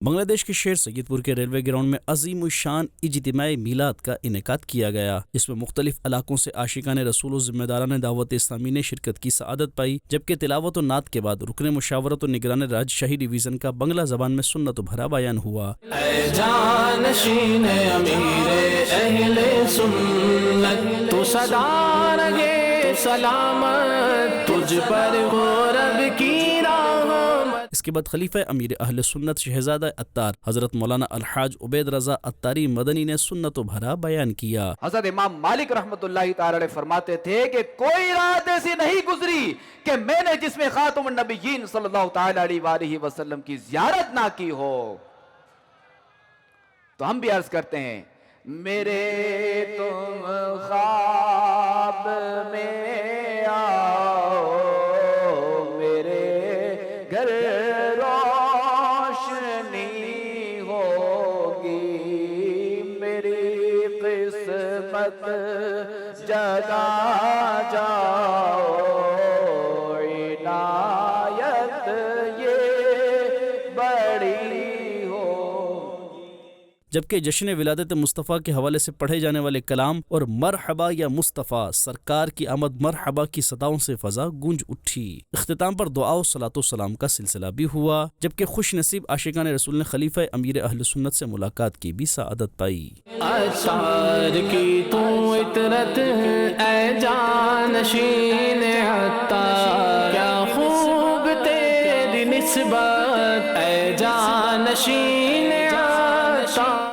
بنگلہ دیش کے شہر سید پور کے ریلوے گراؤنڈ میں عظیم الشان اجتماعی میلاد کا انعقاد کیا گیا، جس میں مختلف علاقوں سے عاشقان رسول و ذمہ داران دعوت اسلامی نے شرکت کی سعادت پائی، جبکہ تلاوت و نعت کے بعد رکن مشاورت و نگران راج شاہی ڈویژن کا بنگلہ زبان میں سنت و بھرا بیان ہوا۔ اے جانشین امیر اہل سنت، تو صدا رہے سلامت، تجھ پر ہو رب کی رحمت۔ اس کے بعد خلیفہ امیر اہل سنت شہزادہ عطار حضرت مولانا الحاج عبید رضا عطاری مدنی نے سنت و بھرا بیان کیا۔ حضرت امام مالک رحمت اللہ تعالی علیہ فرماتے تھے کہ کوئی رات ایسی نہیں گزری کہ میں نے جس میں خاتم النبیین صلی اللہ تعالی علیہ وآلہ وسلم کی زیارت نہ کی ہو۔ تو ہم بھی عرض کرتے ہیں، میرے تم خواب میں آؤ، میرے گھر روشنی ہوگی، میری قسمت جگا جاؤ، عنایت یہ بڑی ہو۔ جبکہ جشن ولادت مصطفیٰ کے حوالے سے پڑھے جانے والے کلام اور مرحبا یا مصطفیٰ سرکار کی آمد مرحبا کی صداؤں سے فضا گونج اٹھی۔ اختتام پر دعا و صلاۃ و سلام کا سلسلہ بھی ہوا، جبکہ خوش نصیب عاشقان رسول نے خلیفہ امیر اہل سنت سے ملاقات کی بھی سعادت پائی۔ اشعار کی تو عطرت اے جانشین عطار، کیا خوب تیری نسبت اے جانشین